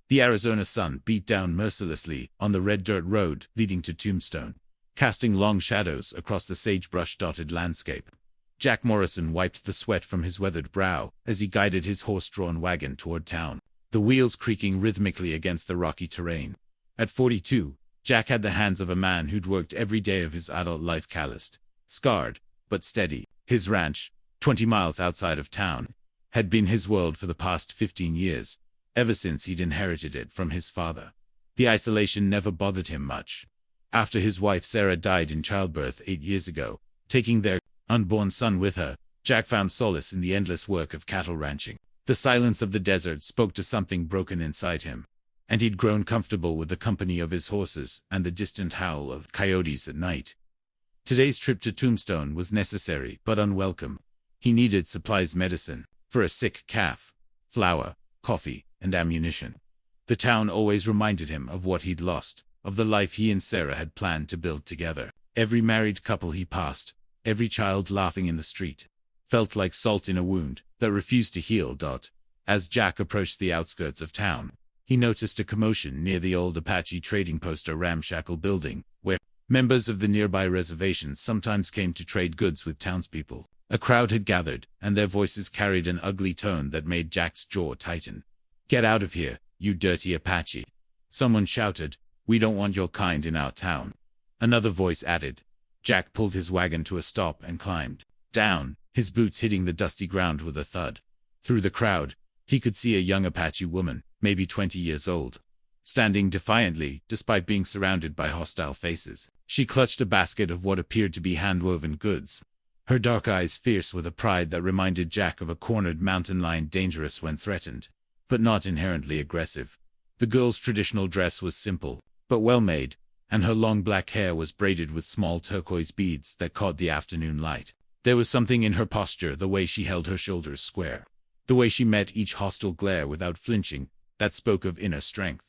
The Arizona sun beat down mercilessly on the red dirt road leading to Tombstone, casting long shadows across the sagebrush-dotted landscape. Jack Morrison wiped the sweat from his weathered brow as he guided his horse-drawn wagon toward town, the wheels creaking rhythmically against the rocky terrain. At 42, Jack had the hands of a man who'd worked every day of his adult life calloused, scarred, but steady. His ranch, 20 miles outside of town, had been his world for the past 15 years, ever since he'd inherited it from his father. The isolation never bothered him much. After his wife Sarah died in childbirth 8 years ago, taking their unborn son with her, Jack found solace in the endless work of cattle ranching. The silence of the desert spoke to something broken inside him, and he'd grown comfortable with the company of his horses and the distant howl of coyotes at night. Today's trip to Tombstone was necessary but unwelcome. He needed supplies, medicine for a sick calf, flour, coffee, and ammunition. The town always reminded him of what he'd lost, of the life he and Sarah had planned to build together. Every married couple he passed, every child laughing in the street, felt like salt in a wound that refused to heal. As Jack approached the outskirts of town, he noticed a commotion near the old Apache trading post, a ramshackle building, where members of the nearby reservations sometimes came to trade goods with townspeople. A crowd had gathered, and their voices carried an ugly tone that made Jack's jaw tighten. "Get out of here, you dirty Apache!" someone shouted. "We don't want your kind in our town." Another voice added. Jack pulled his wagon to a stop and climbed down, his boots hitting the dusty ground with a thud. Through the crowd, he could see a young Apache woman, maybe 20 years old, standing defiantly despite being surrounded by hostile faces. She clutched a basket of what appeared to be hand-woven goods, her dark eyes fierce with a pride that reminded Jack of a cornered mountain lion, dangerous when threatened, but not inherently aggressive. The girl's traditional dress was simple, but well-made, and her long black hair was braided with small turquoise beads that caught the afternoon light. There was something in her posture, the way she held her shoulders square, the way she met each hostile glare without flinching, that spoke of inner strength.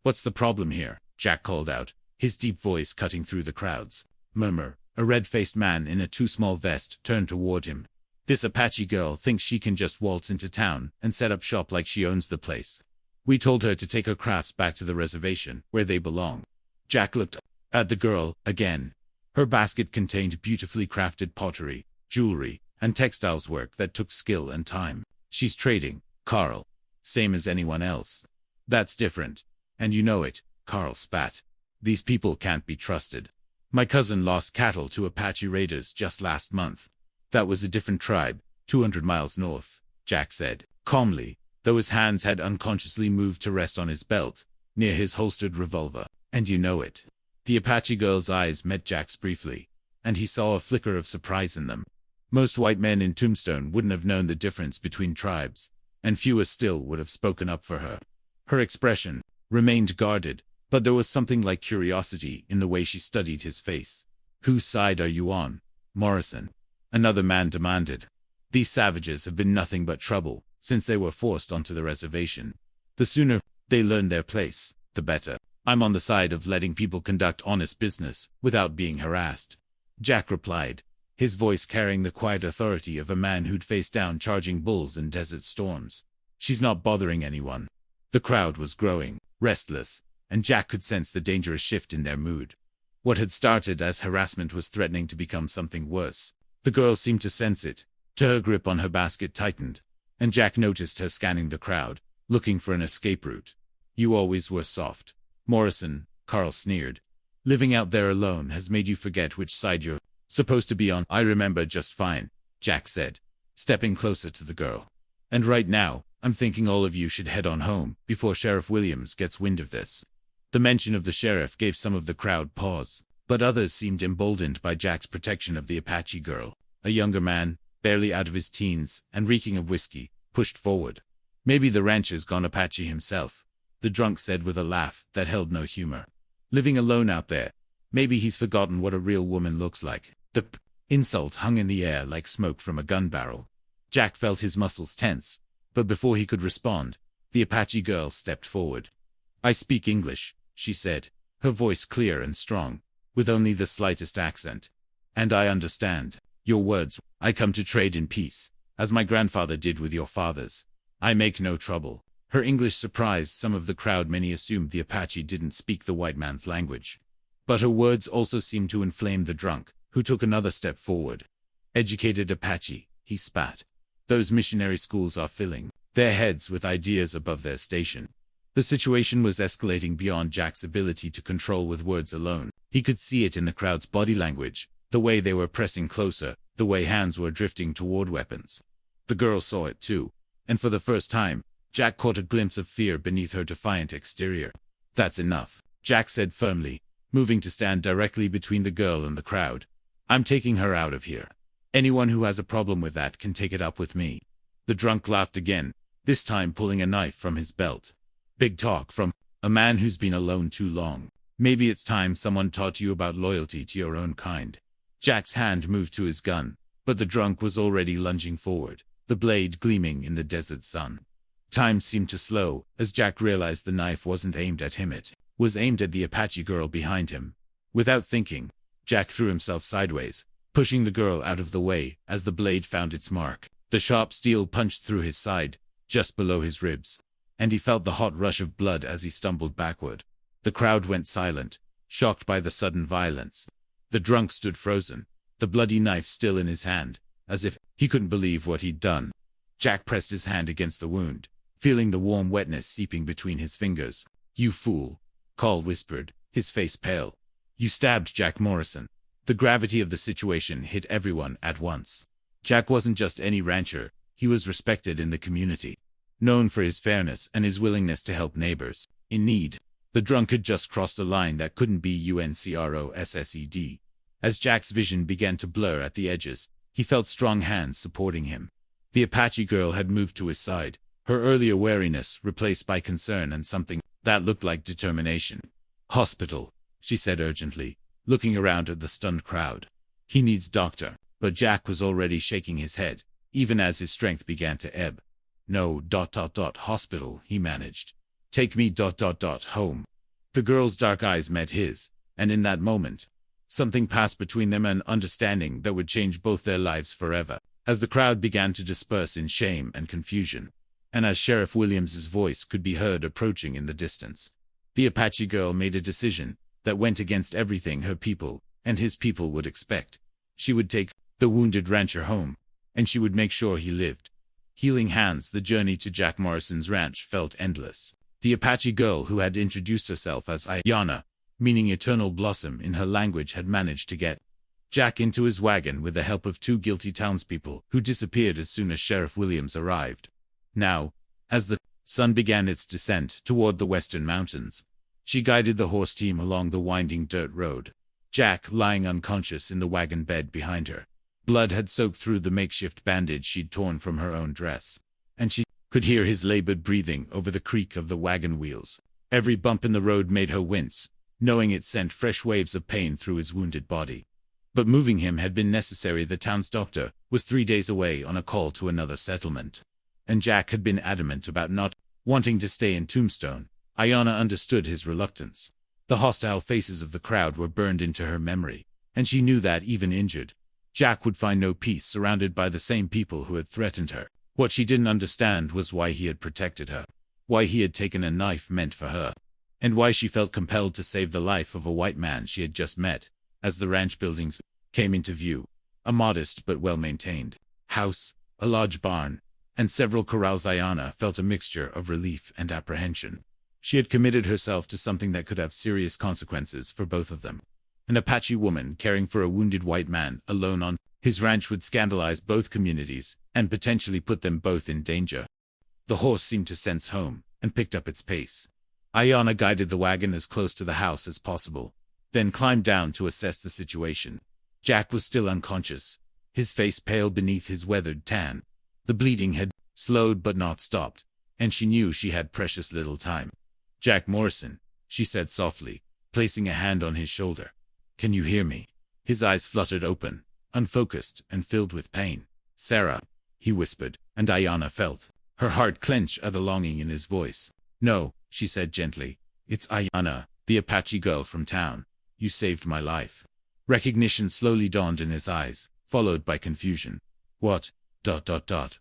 "What's the problem here?" Jack called out, his deep voice cutting through the crowd's murmur. A red-faced man in a too-small vest turned toward him. "This Apache girl thinks she can just waltz into town and set up shop like she owns the place. We told her to take her crafts back to the reservation, where they belong." Jack looked at the girl again. Her basket contained beautifully crafted pottery, jewelry, and textiles work that took skill and time. "She's trading, Carl. Same as anyone else." "That's different. And you know it," Carl spat. "These people can't be trusted. My cousin lost cattle to Apache raiders just last month." "That was a different tribe, 200 miles north," Jack said, calmly, though his hands had unconsciously moved to rest on his belt, near his holstered revolver. "And you know it." The Apache girl's eyes met Jack's briefly, and he saw a flicker of surprise in them. Most white men in Tombstone wouldn't have known the difference between tribes, and fewer still would have spoken up for her. Her expression remained guarded, but there was something like curiosity in the way she studied his face. "Whose side are you on, Morrison?" another man demanded. "These savages have been nothing but trouble since they were forced onto the reservation. The sooner they learn their place, the better. I'm on the side of letting people conduct honest business without being harassed," Jack replied, his voice carrying the quiet authority of a man who'd faced down charging bulls in desert storms. "She's not bothering anyone." The crowd was growing restless, and Jack could sense the dangerous shift in their mood. What had started as harassment was threatening to become something worse. The girl seemed to sense it. Her grip on her basket tightened, and Jack noticed her scanning the crowd, looking for an escape route. "You always were soft, Morrison," Carl sneered. "Living out there alone has made you forget which side you're supposed to be on." "I remember just fine," Jack said, stepping closer to the girl. "And right now, I'm thinking all of you should head on home before Sheriff Williams gets wind of this." The mention of the sheriff gave some of the crowd pause, but others seemed emboldened by Jack's protection of the Apache girl. A younger man, barely out of his teens and reeking of whiskey, pushed forward. "Maybe the rancher's gone Apache himself," the drunk said with a laugh that held no humor. "Living alone out there. Maybe he's forgotten what a real woman looks like." The insult hung in the air like smoke from a gun barrel. Jack felt his muscles tense, but before he could respond, the Apache girl stepped forward. "I speak English," she said, her voice clear and strong, with only the slightest accent. "And I understand your words. I come to trade in peace, as my grandfather did with your fathers. I make no trouble." Her English surprised some of the crowd. Many assumed the Apache didn't speak the white man's language. But her words also seemed to inflame the drunk, who took another step forward. "Educated Apache," he spat. "Those missionary schools are filling their heads with ideas above their station." The situation was escalating beyond Jack's ability to control with words alone. He could see it in the crowd's body language, the way they were pressing closer, the way hands were drifting toward weapons. The girl saw it too, and for the first time, Jack caught a glimpse of fear beneath her defiant exterior. "That's enough," Jack said firmly, moving to stand directly between the girl and the crowd. "I'm taking her out of here. Anyone who has a problem with that can take it up with me." The drunk laughed again, this time pulling a knife from his belt. "Big talk from a man who's been alone too long. Maybe it's time someone taught you about loyalty to your own kind." Jack's hand moved to his gun, but the drunk was already lunging forward, the blade gleaming in the desert sun. Time seemed to slow, as Jack realized the knife wasn't aimed at him, it was aimed at the Apache girl behind him. Without thinking, Jack threw himself sideways, pushing the girl out of the way as the blade found its mark. The sharp steel punched through his side, just below his ribs, and he felt the hot rush of blood as he stumbled backward. The crowd went silent, shocked by the sudden violence. The drunk stood frozen, the bloody knife still in his hand, as if he couldn't believe what he'd done. Jack pressed his hand against the wound, feeling the warm wetness seeping between his fingers. "You fool," Call whispered, his face pale. "You stabbed Jack Morrison." The gravity of the situation hit everyone at once. Jack wasn't just any rancher, he was respected in the community, known for his fairness and his willingness to help neighbors in need. The drunk had just crossed a line that couldn't be uncrossed. As Jack's vision began to blur at the edges, he felt strong hands supporting him. The Apache girl had moved to his side, her earlier wariness replaced by concern and something that looked like determination. "Hospital," she said urgently, looking around at the stunned crowd. "He needs doctor." But Jack was already shaking his head, even as his strength began to ebb. "No, hospital," he managed. "Take me home." The girl's dark eyes met his, and in that moment, something passed between them, an understanding that would change both their lives forever. As the crowd began to disperse in shame and confusion, and as Sheriff Williams's voice could be heard approaching in the distance, the Apache girl made a decision that went against everything her people and his people would expect. She would take the wounded rancher home, and she would make sure he lived. Healing hands, the journey to Jack Morrison's ranch felt endless. The Apache girl who had introduced herself as Ayana, meaning eternal blossom in her language, had managed to get Jack into his wagon with the help of two guilty townspeople who disappeared as soon as Sheriff Williams arrived. Now, as the sun began its descent toward the western mountains, she guided the horse team along the winding dirt road, Jack lying unconscious in the wagon bed behind her. Blood had soaked through the makeshift bandage she'd torn from her own dress, and she could hear his labored breathing over the creak of the wagon wheels. Every bump in the road made her wince, knowing it sent fresh waves of pain through his wounded body. But moving him had been necessary. The town's doctor was 3 days away on a call to another settlement, and Jack had been adamant about not wanting to stay in Tombstone. Ayana understood his reluctance. The hostile faces of the crowd were burned into her memory, and she knew that even injured, Jack would find no peace surrounded by the same people who had threatened her. What she didn't understand was why he had protected her, why he had taken a knife meant for her, and why she felt compelled to save the life of a white man she had just met. As the ranch buildings came into view, a modest but well-maintained house, a large barn, and several corrals, Ayana felt a mixture of relief and apprehension. She had committed herself to something that could have serious consequences for both of them. An Apache woman caring for a wounded white man alone on his ranch would scandalize both communities and potentially put them both in danger. The horse seemed to sense home and picked up its pace. Ayana guided the wagon as close to the house as possible, then climbed down to assess the situation. Jack was still unconscious, his face pale beneath his weathered tan. The bleeding had slowed but not stopped, and she knew she had precious little time. "Jack Morrison," she said softly, placing a hand on his shoulder. "Can you hear me?" His eyes fluttered open, unfocused and filled with pain. "Sarah," he whispered, and Ayana felt her heart clench at the longing in his voice. "No," she said gently. "It's Ayana, the Apache girl from town. You saved my life." Recognition slowly dawned in his eyes, followed by confusion. "What?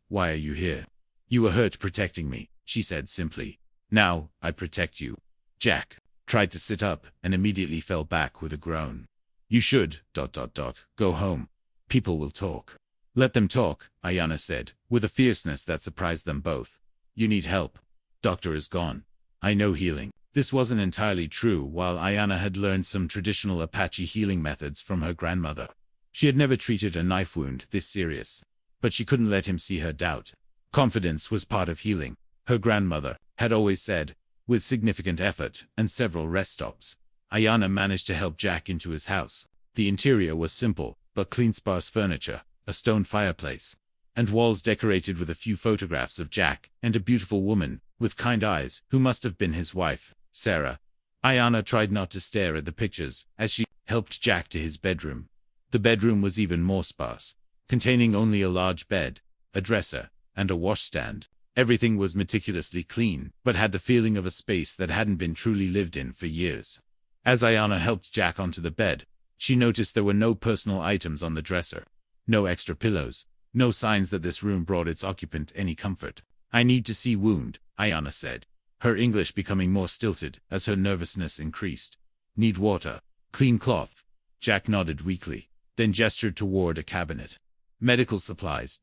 Why are you here?" "You were hurt protecting me," she said simply. Now, I protect you. Jack tried to sit up and immediately fell back with a groan. You should, go home. People will talk. Let them talk, Ayana said, with a fierceness that surprised them both. You need help. Doctor is gone. I know healing. This wasn't entirely true. While Ayana had learned some traditional Apache healing methods from her grandmother, she had never treated a knife wound this serious. But she couldn't let him see her doubt. Confidence was part of healing, her grandmother had always said. With significant effort and several rest stops, Ayana managed to help Jack into his house. The interior was simple, but clean, sparse furniture, a stone fireplace, and walls decorated with a few photographs of Jack and a beautiful woman with kind eyes who must have been his wife, Sarah. Ayana tried not to stare at the pictures as she helped Jack to his bedroom. The bedroom was even more sparse, containing only a large bed, a dresser, and a washstand. Everything was meticulously clean, but had the feeling of a space that hadn't been truly lived in for years. As Ayana helped Jack onto the bed, she noticed there were no personal items on the dresser. No extra pillows. No signs that this room brought its occupant any comfort. I need to see wound, Ayana said, her English becoming more stilted as her nervousness increased. Need water. Clean cloth. Jack nodded weakly, then gestured toward a cabinet. Medical supplies,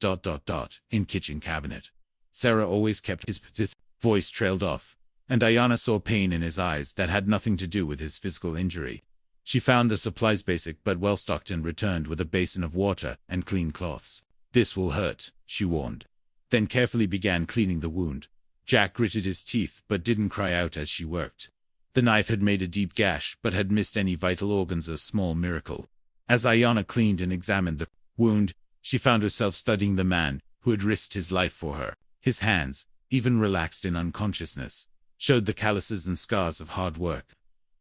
in kitchen cabinet. Sarah always kept his voice trailed off, and Ayana saw pain in his eyes that had nothing to do with his physical injury. She found the supplies basic but well-stocked and returned with a basin of water and clean cloths. This will hurt, she warned. Then carefully began cleaning the wound. Jack gritted his teeth but didn't cry out as she worked. The knife had made a deep gash but had missed any vital organs, a small miracle. As Ayana cleaned and examined the wound, she found herself studying the man who had risked his life for her. His hands, even relaxed in unconsciousness, showed the calluses and scars of hard work.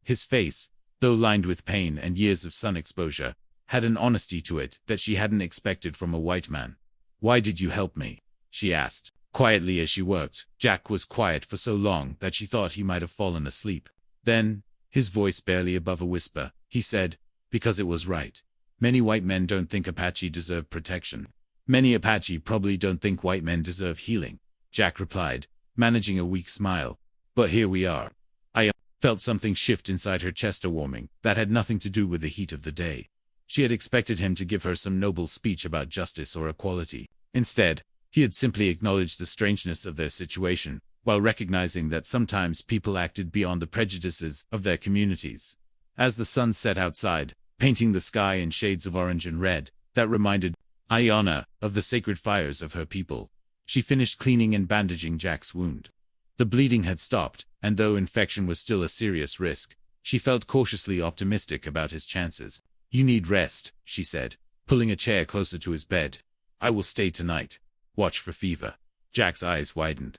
His face, though lined with pain and years of sun exposure, had an honesty to it that she hadn't expected from a white man. Why did you help me? She asked, quietly as she worked. Jack was quiet for so long that she thought he might have fallen asleep. Then, his voice barely above a whisper, he said, because it was right. Many white men don't think Apache deserve protection. Many Apache probably don't think white men deserve healing, Jack replied, managing a weak smile. But here we are. I felt something shift inside her chest, a warming that had nothing to do with the heat of the day. She had expected him to give her some noble speech about justice or equality. Instead, he had simply acknowledged the strangeness of their situation, while recognizing that sometimes people acted beyond the prejudices of their communities. As the sun set outside, painting the sky in shades of orange and red, that reminded Ayana of the sacred fires of her people, she finished cleaning and bandaging Jack's wound. The bleeding had stopped, and though infection was still a serious risk, she felt cautiously optimistic about his chances. You need rest, she said, pulling a chair closer to his bed. I will stay tonight. Watch for fever. Jack's eyes widened.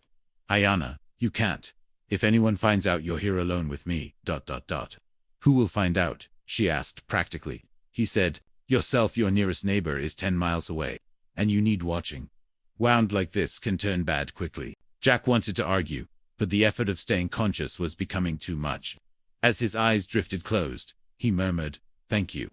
Ayana, you can't. If anyone finds out you're here alone with me, Who will find out? She asked practically. He said, yourself. Your nearest neighbor is 10 miles away, and you need watching. Wound like this can turn bad quickly. Jack wanted to argue, but the effort of staying conscious was becoming too much. As his eyes drifted closed, he murmured, thank you.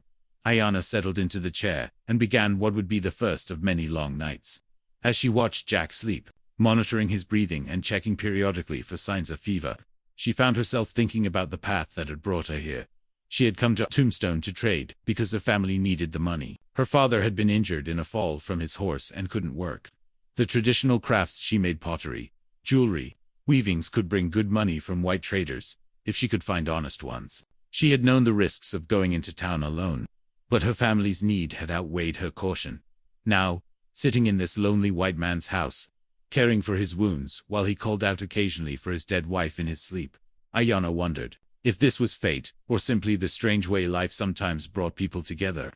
Ayana settled into the chair and began what would be the first of many long nights. As she watched Jack sleep, monitoring his breathing and checking periodically for signs of fever, she found herself thinking about the path that had brought her here. She had come to Tombstone to trade because her family needed the money. Her father had been injured in a fall from his horse and couldn't work. The traditional crafts she made, pottery, jewelry, weavings, could bring good money from white traders, if she could find honest ones. She had known the risks of going into town alone, but her family's need had outweighed her caution. Now, sitting in this lonely white man's house, caring for his wounds while he called out occasionally for his dead wife in his sleep, Ayana wondered if this was fate or simply the strange way life sometimes brought people together.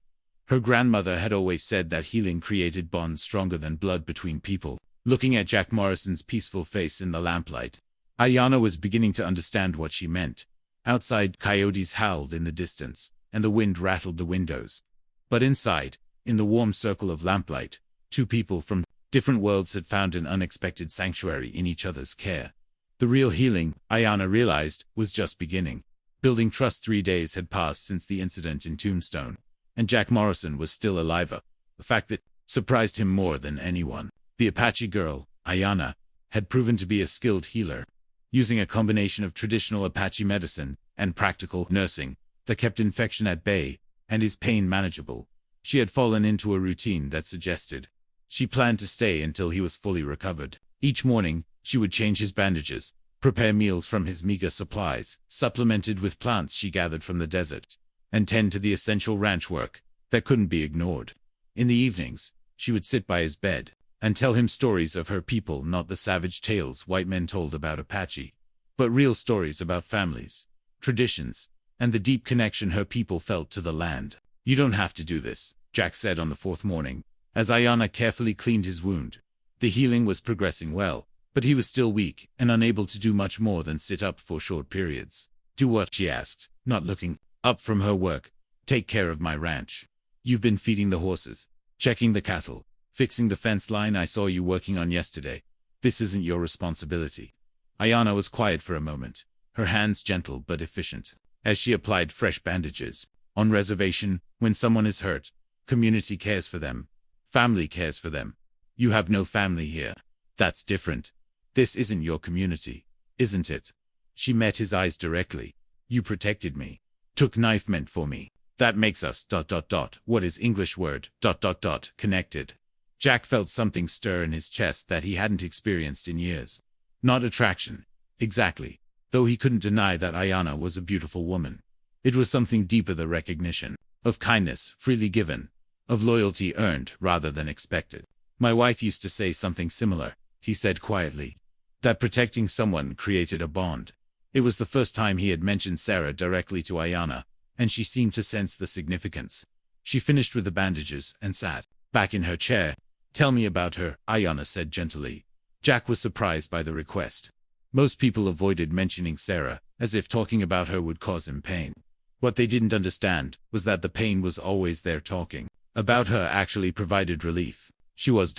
Her grandmother had always said that healing created bonds stronger than blood between people. Looking at Jack Morrison's peaceful face in the lamplight, Ayana was beginning to understand what she meant. Outside, coyotes howled in the distance, and the wind rattled the windows. But inside, in the warm circle of lamplight, two people from different worlds had found an unexpected sanctuary in each other's care. The real healing, Ayana realized, was just beginning. Building trust. 3 days had passed since the incident in Tombstone, and Jack Morrison was still alive, a fact that surprised him more than anyone. The Apache girl, Ayana, had proven to be a skilled healer, using a combination of traditional Apache medicine and practical nursing that kept infection at bay and his pain manageable. She had fallen into a routine that suggested she planned to stay until he was fully recovered. Each morning, she would change his bandages, prepare meals from his meager supplies, supplemented with plants she gathered from the desert, and tend to the essential ranch work that couldn't be ignored. In the evenings, she would sit by his bed and tell him stories of her people, not the savage tales white men told about Apache, but real stories about families, traditions, and the deep connection her people felt to the land. "You don't have to do this," Jack said on the fourth morning, as Ayanna carefully cleaned his wound. The healing was progressing well, but he was still weak and unable to do much more than sit up for short periods. "Do what?" she asked, not looking up from her work. "Take care of my ranch. You've been feeding the horses, checking the cattle, fixing the fence line I saw you working on yesterday. This isn't your responsibility." Ayanna was quiet for a moment, her hands gentle but efficient, as she applied fresh bandages. On reservation, when someone is hurt, community cares for them. Family cares for them. You have no family here. That's different. This isn't your community, isn't it? She met his eyes directly. "You protected me. Took knife meant for me. That makes us ... What is English word ... connected." Jack felt something stir in his chest that he hadn't experienced in years. Not attraction, exactly, though he couldn't deny that Ayanna was a beautiful woman. It was something deeper, the recognition of kindness freely given, of loyalty earned rather than expected. "My wife used to say something similar," he said quietly, "that protecting someone created a bond." It was the first time he had mentioned Sarah directly to Ayanna, and she seemed to sense the significance. She finished with the bandages and sat back in her chair. "Tell me about her," Ayanna said gently. Jack was surprised by the request. Most people avoided mentioning Sarah, as if talking about her would cause him pain. What they didn't understand was that the pain was always there. Talking about her actually provided relief. "She was ...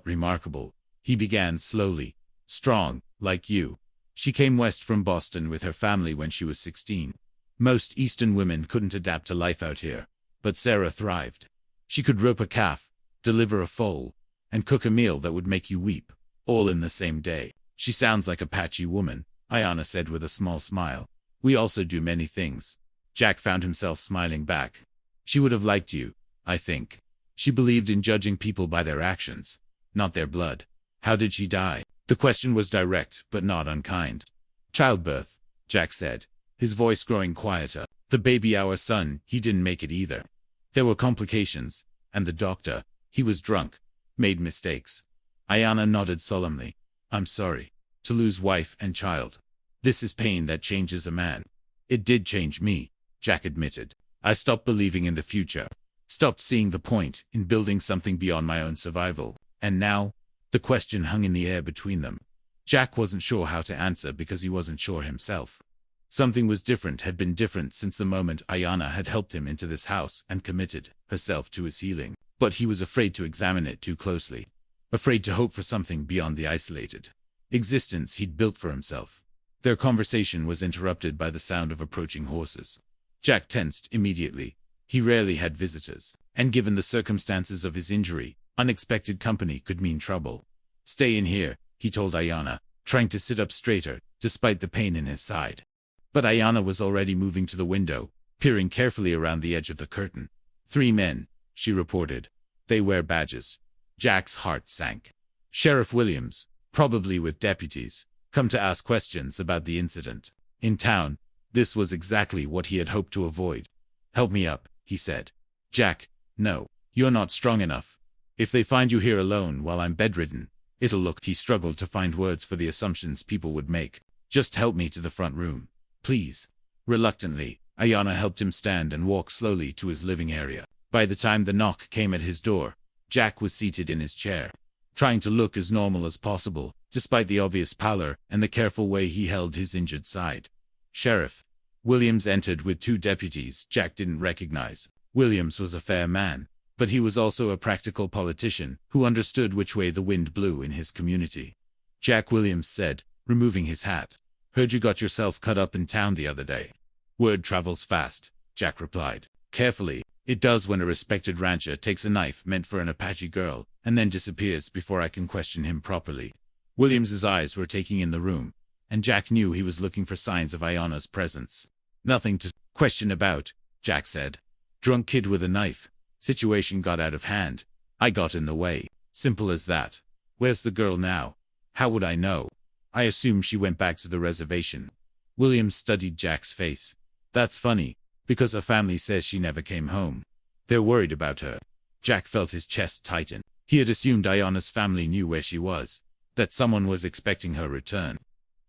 remarkable," he began slowly. "Strong, like you. She came west from Boston with her family when she was 16. Most Eastern women couldn't adapt to life out here, but Sarah thrived. She could rope a calf, deliver a foal, and cook a meal that would make you weep, all in the same day." "She sounds like a Apache woman," Ayanna said with a small smile. "We also do many things." Jack found himself smiling back. "She would have liked you, I think. She believed in judging people by their actions, not their blood." "How did she die?" The question was direct, but not unkind. "Childbirth," Jack said, his voice growing quieter. "The baby, our son, he didn't make it either. There were complications, and the doctor, he was drunk, made mistakes." Ayanna nodded solemnly. "I'm sorry. To lose wife and child. This is pain that changes a man." "It did change me," Jack admitted. "I stopped believing in the future. Stopped seeing the point in building something beyond my own survival. And now?" The question hung in the air between them. Jack wasn't sure how to answer because he wasn't sure himself. Something was different, had been different since the moment Ayanna had helped him into this house and committed herself to his healing. But he was afraid to examine it too closely. Afraid to hope for something beyond the isolated existence he'd built for himself. Their conversation was interrupted by the sound of approaching horses. Jack tensed immediately. He rarely had visitors, and given the circumstances of his injury, unexpected company could mean trouble. "Stay in here," he told Ayanna, trying to sit up straighter, despite the pain in his side. But Ayanna was already moving to the window, peering carefully around the edge of the curtain. "3 men," she reported. "They wear badges." Jack's heart sank. Sheriff Williams, probably with deputies, come to ask questions about the incident. In town, this was exactly what he had hoped to avoid. "Help me up," he said. "Jack, no, you're not strong enough. If they find you here alone while I'm bedridden, it'll look..." He struggled to find words for the assumptions people would make. "Just help me to the front room, please." Reluctantly, Ayanna helped him stand and walk slowly to his living area. By the time the knock came at his door, Jack was seated in his chair, trying to look as normal as possible, despite the obvious pallor and the careful way he held his injured side. "Sheriff." Williams entered with 2 deputies Jack didn't recognize. Williams was a fair man, but he was also a practical politician who understood which way the wind blew in his community. Jack, Williams said, removing his hat. "Heard you got yourself cut up in town the other day." "Word travels fast," Jack replied. "Carefully. It does when a respected rancher takes a knife meant for an Apache girl and then disappears before I can question him properly." Williams's eyes were taking in the room, and Jack knew he was looking for signs of Ayana's presence. Nothing to question about, Jack said. Drunk kid with a knife. Situation got out of hand. I got in the way. Simple as that. Where's the girl now? How would I know? I assume she went back to the reservation. Williams studied Jack's face. That's funny, because her family says she never came home. They're worried about her. Jack felt his chest tighten. He had assumed Ayana's family knew where she was, that someone was expecting her return.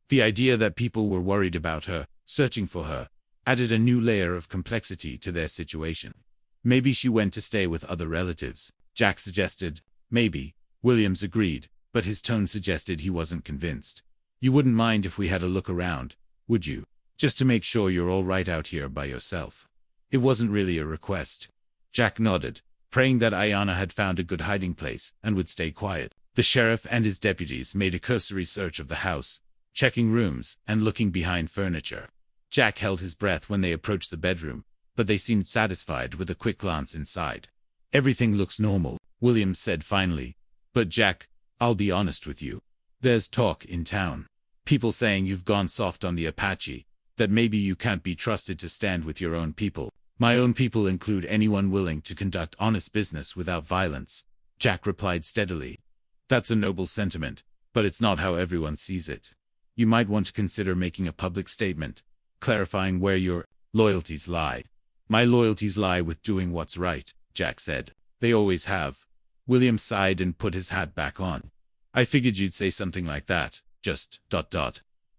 The idea that people were worried about her, searching for her, added a new layer of complexity to their situation. Maybe she went to stay with other relatives, Jack suggested. Maybe. Williams agreed, but his tone suggested he wasn't convinced. You wouldn't mind if we had a look around, would you? Just to make sure you're all right out here by yourself. It wasn't really a request. Jack nodded, praying that Ayana had found a good hiding place and would stay quiet. The sheriff and his deputies made a cursory search of the house, checking rooms and looking behind furniture. Jack held his breath when they approached the bedroom, but they seemed satisfied with a quick glance inside. Everything looks normal, Williams said finally. But Jack, I'll be honest with you. There's talk in town. People saying you've gone soft on the Apache, that maybe you can't be trusted to stand with your own people. My own people include anyone willing to conduct honest business without violence, Jack replied steadily. That's a noble sentiment, but it's not how everyone sees it. You might want to consider making a public statement, clarifying where your loyalties lie. My loyalties lie with doing what's right, Jack said. They always have. William sighed and put his hat back on. I figured you'd say something like that, just ...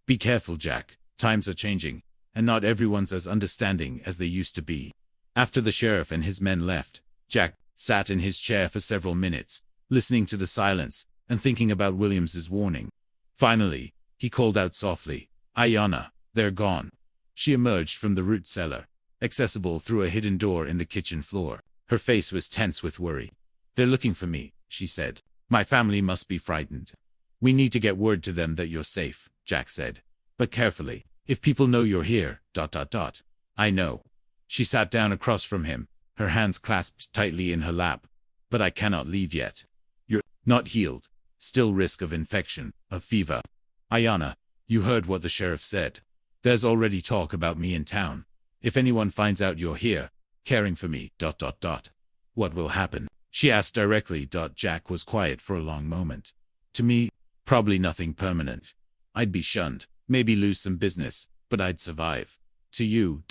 Be careful, Jack. Times are changing, and not everyone's as understanding as they used to be. After the sheriff and his men left, Jack sat in his chair for several minutes, listening to the silence and thinking about Williams's warning. Finally, he called out softly, Ayana, they're gone. She emerged from the root cellar, accessible through a hidden door in the kitchen floor. Her face was tense with worry. They're looking for me, she said. My family must be frightened. We need to get word to them that you're safe, Jack said. But carefully. If people know you're here, ... I know. She sat down across from him, her hands clasped tightly in her lap. But I cannot leave yet. You're not healed. Still risk of infection, of fever. Ayana, you heard what the sheriff said. There's already talk about me in town. If anyone finds out you're here, caring for me ... What will happen? She asked directly. Jack was quiet for a long moment. To me, probably nothing permanent. I'd be shunned, maybe lose some business, but I'd survive. To you ...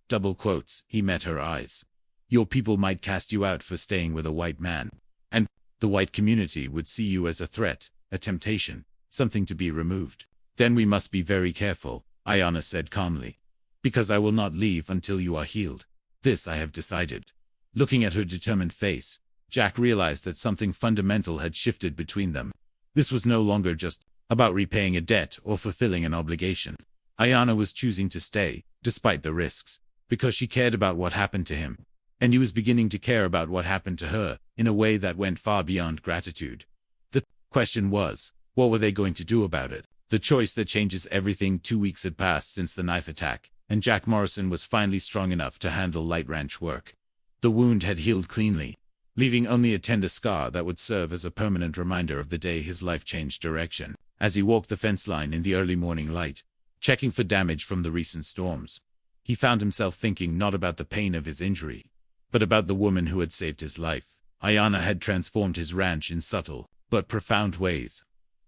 Double quotes, he met her eyes. Your people might cast you out for staying with a white man. And the white community would see you as a threat, a temptation, something to be removed. Then we must be very careful, Ayana said calmly. Because I will not leave until you are healed. This I have decided. Looking at her determined face, Jack realized that something fundamental had shifted between them. This was no longer just about repaying a debt or fulfilling an obligation. Ayana was choosing to stay, despite the risks, because she cared about what happened to him. And he was beginning to care about what happened to her, in a way that went far beyond gratitude. The question was, what were they going to do about it? The choice that changes everything. 2 weeks had passed since the knife attack, and Jack Morrison was finally strong enough to handle light ranch work. The wound had healed cleanly, leaving only a tender scar that would serve as a permanent reminder of the day his life changed direction. As he walked the fence line in the early morning light, checking for damage from the recent storms, he found himself thinking not about the pain of his injury, but about the woman who had saved his life. Ayana had transformed his ranch in subtle, but profound ways.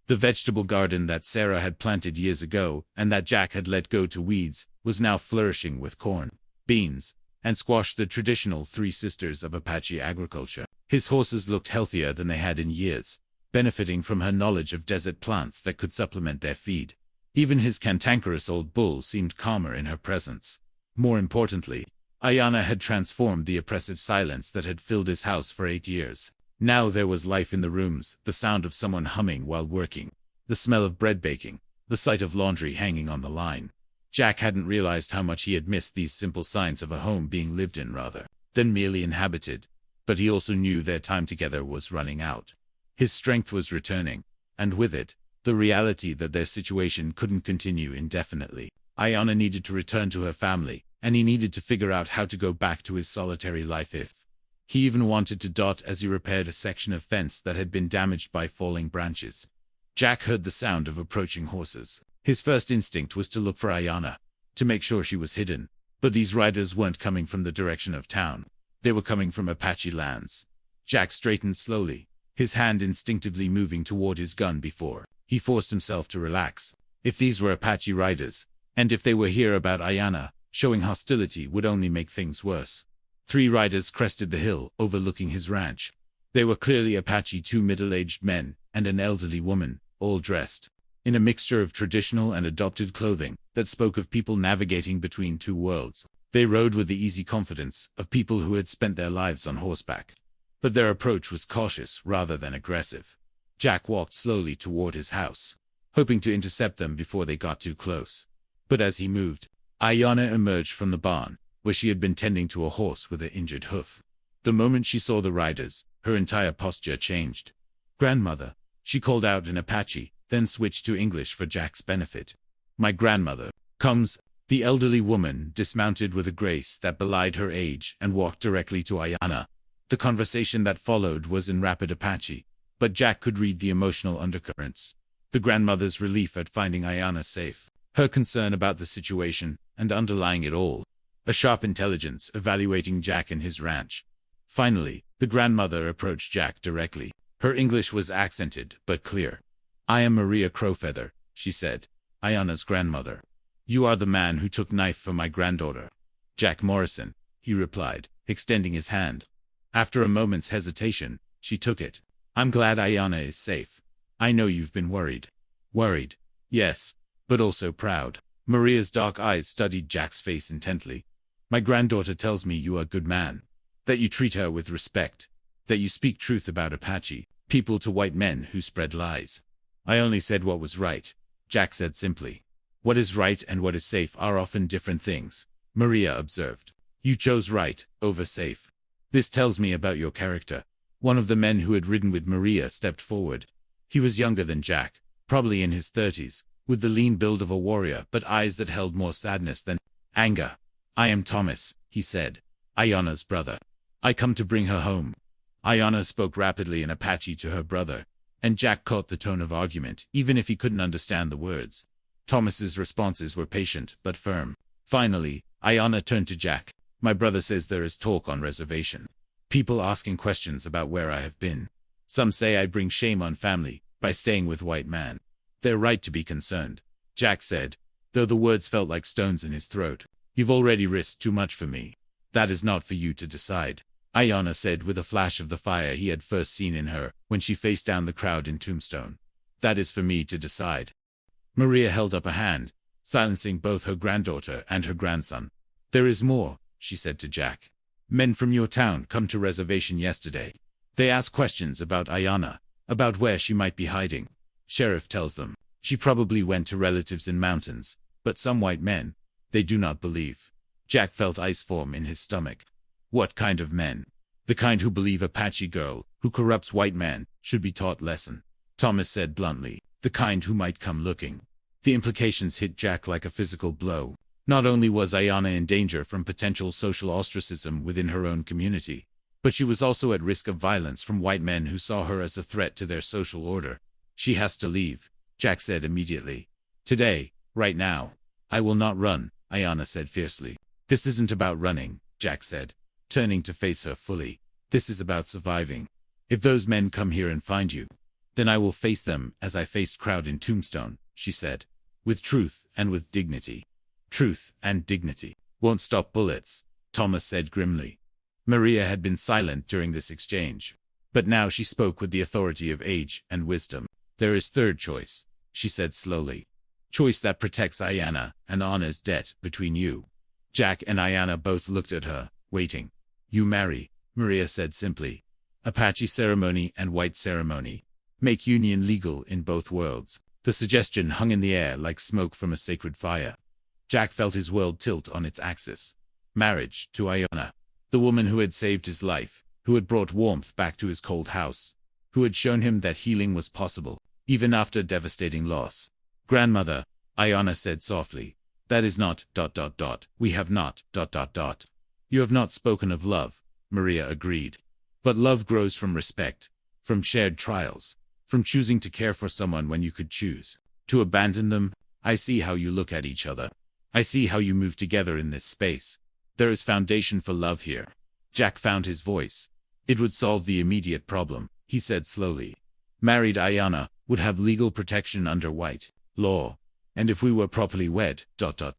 The vegetable garden that Sarah had planted years ago, and that Jack had let go to weeds, was now flourishing with corn, beans, and squash, the traditional three sisters of Apache agriculture. His horses looked healthier than they had in years, benefiting from her knowledge of desert plants that could supplement their feed. Even his cantankerous old bull seemed calmer in her presence. More importantly, Ayana had transformed the oppressive silence that had filled his house for 8 years. Now there was life in the rooms, the sound of someone humming while working, the smell of bread baking, the sight of laundry hanging on the line. Jack hadn't realized how much he had missed these simple signs of a home being lived in rather than merely inhabited, but he also knew their time together was running out. His strength was returning, and with it, the reality that their situation couldn't continue indefinitely. Ayana needed to return to her family, and he needed to figure out how to go back to his solitary life if he even wanted to. As he repaired a section of fence that had been damaged by falling branches, Jack heard the sound of approaching horses. His first instinct was to look for Ayana, to make sure she was hidden. But these riders weren't coming from the direction of town. They were coming from Apache lands. Jack straightened slowly, his hand instinctively moving toward his gun before he forced himself to relax. If these were Apache riders, and if they were here about Ayana, showing hostility would only make things worse. 3 riders crested the hill, overlooking his ranch. They were clearly Apache, 2 middle-aged men and an elderly woman, all dressed in a mixture of traditional and adopted clothing that spoke of people navigating between 2 worlds. They rode with the easy confidence of people who had spent their lives on horseback. But their approach was cautious rather than aggressive. Jack walked slowly toward his house, hoping to intercept them before they got too close. But as he moved, Ayana emerged from the barn, where she had been tending to a horse with an injured hoof. The moment she saw the riders, her entire posture changed. "Grandmother," she called out in Apache, then switched to English for Jack's benefit. "My grandmother comes." The elderly woman dismounted with a grace that belied her age and walked directly to Ayana. The conversation that followed was in rapid Apache, but Jack could read the emotional undercurrents. The grandmother's relief at finding Ayana safe, her concern about the situation, and underlying it all, a sharp intelligence evaluating Jack and his ranch. Finally, the grandmother approached Jack directly. Her English was accented, but clear. "I am Maria Crowfeather," she said, "Ayana's grandmother. You are the man who took knife for my granddaughter." "Jack Morrison," he replied, extending his hand. After a moment's hesitation, she took it. "I'm glad Ayana is safe. I know you've been worried." "Worried? Yes, but also proud." Maria's dark eyes studied Jack's face intently. "My granddaughter tells me you are a good man, that you treat her with respect, that you speak truth about Apache people to white men who spread lies." "I only said what was right," Jack said simply. "What is right and what is safe are often different things," Maria observed. "You chose right over safe. This tells me about your character." One of the men who had ridden with Maria stepped forward. He was younger than Jack, probably in his 30s, with the lean build of a warrior but eyes that held more sadness than anger. "I am Thomas," he said, "Ayana's brother. I come to bring her home." Ayana spoke rapidly in Apache to her brother, and Jack caught the tone of argument, even if he couldn't understand the words. Thomas's responses were patient but firm. Finally, Ayana turned to Jack. "My brother says there is talk on reservation. People asking questions about where I have been. Some say I bring shame on family by staying with white man. They're right to be concerned," Jack said, though the words felt like stones in his throat. "You've already risked too much for me. That is not for you to decide," Ayana said with a flash of the fire he had first seen in her when she faced down the crowd in Tombstone. "That is for me to decide." Maria held up a hand, silencing both her granddaughter and her grandson. "There is more," she said to Jack. "Men from your town come to reservation yesterday. They ask questions about Ayana, about where she might be hiding. Sheriff tells them she probably went to relatives in mountains, but some white men, they do not believe." Jack felt ice form in his stomach. What kind of men? "The kind who believe Apache girl, who corrupts white man, should be taught lesson," Thomas said bluntly. "The kind who might come looking." The implications hit Jack like a physical blow. Not only was Ayana in danger from potential social ostracism within her own community, but she was also at risk of violence from white men who saw her as a threat to their social order. "She has to leave," Jack said immediately. "Today, right now." "I will not run," Ayana said fiercely. "This isn't about running," Jack said, turning to face her fully. "This is about surviving. If those men come here and find you, then I will face them as I faced crowd in Tombstone," she said, "with truth and with dignity." "Truth and dignity won't stop bullets," Thomas said grimly. Maria had been silent during this exchange, but now she spoke with the authority of age and wisdom. "There is third choice," she said slowly. "Choice that protects Ayana and honors debt between you." Jack and Ayana both looked at her, waiting. "You marry," Maria said simply. "Apache ceremony and white ceremony. Make union legal in both worlds." The suggestion hung in the air like smoke from a sacred fire. Jack felt his world tilt on its axis. Marriage to Ayana, the woman who had saved his life, who had brought warmth back to his cold house, who had shown him that healing was possible, even after devastating loss. "Grandmother," Ayana said softly, "that is not ... We have not ... You have not spoken of love," Maria agreed. "But love grows from respect, from shared trials, From choosing to care for someone when you could choose to abandon them. I see how you look at each other. I see how you move together in this space. There is foundation for love here. Jack found his voice. It would solve the immediate problem, he said slowly. Married Ayana would have legal protection under white law. And if we were properly wed, the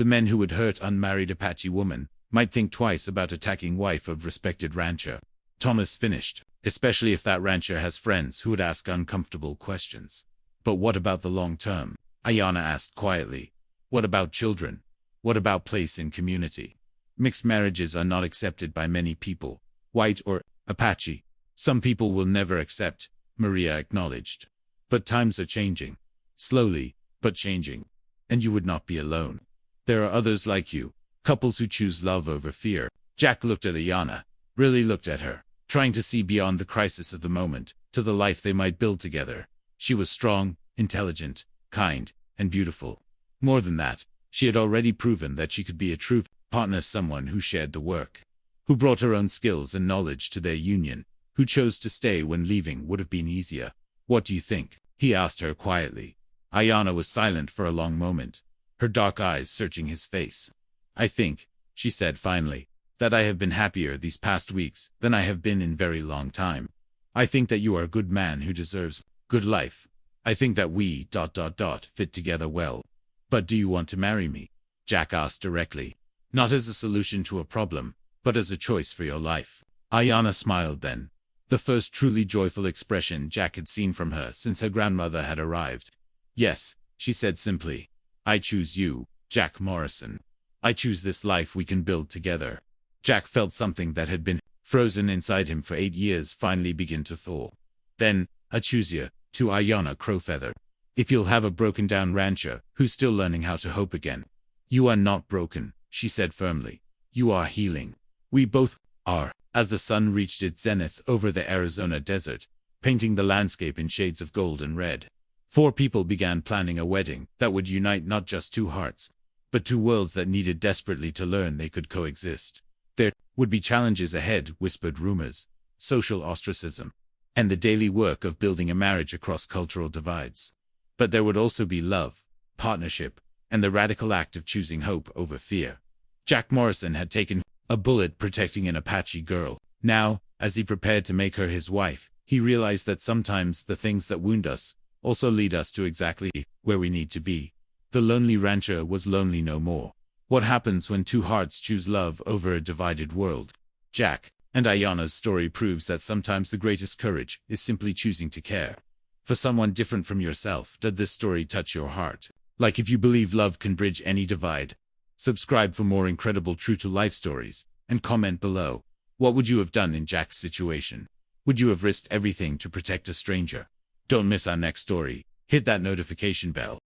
men who would hurt unmarried Apache woman might think twice about attacking wife of respected rancher. Thomas finished, especially if that rancher has friends who would ask uncomfortable questions. But what about the long term? Ayana asked quietly. What about children? What about place in community? Mixed marriages are not accepted by many people, white or Apache. Some people will never accept, Maria acknowledged. But times are changing. Slowly, but changing. And you would not be alone. There are others like you, couples who choose love over fear. Jack looked at Ayana, really looked at her, trying to see beyond the crisis of the moment, to the life they might build together. She was strong, intelligent, kind, and beautiful. More than that, she had already proven that she could be a true partner, someone who shared the work, who brought her own skills and knowledge to their union, who chose to stay when leaving would have been easier. What do you think? He asked her quietly. Ayana was silent for a long moment, her dark eyes searching his face. I think, she said finally, that I have been happier these past weeks than I have been in very long time. I think that you are a good man who deserves good life. I think that we fit together well. But do you want to marry me? Jack asked directly. Not as a solution to a problem, but as a choice for your life. Ayana smiled then. The first truly joyful expression Jack had seen from her since her grandmother had arrived. Yes, she said simply. I choose you, Jack Morrison. I choose this life we can build together. Jack felt something that had been frozen inside him for 8 years finally begin to thaw. Then, I choose you, to Ayana Crowfeather. If you'll have a broken down rancher who's still learning how to hope again. You are not broken, she said firmly. You are healing. We both are. As the sun reached its zenith over the Arizona desert, painting the landscape in shades of gold and red, 4 people began planning a wedding that would unite not just 2 hearts, but 2 worlds that needed desperately to learn they could coexist. There would be challenges ahead, whispered rumors, social ostracism, and the daily work of building a marriage across cultural divides. But there would also be love, partnership, and the radical act of choosing hope over fear. Jack Morrison had taken a bullet protecting an Apache girl. Now, as he prepared to make her his wife, he realized that sometimes the things that wound us also lead us to exactly where we need to be. The lonely rancher was lonely no more. What happens when 2 hearts choose love over a divided world? Jack and Ayana's story proves that sometimes the greatest courage is simply choosing to care for someone different from yourself. Did this story touch your heart? Like if you believe love can bridge any divide. Subscribe for more incredible true-to-life stories, and comment below. What would you have done in Jack's situation? Would you have risked everything to protect a stranger? Don't miss our next story. Hit that notification bell.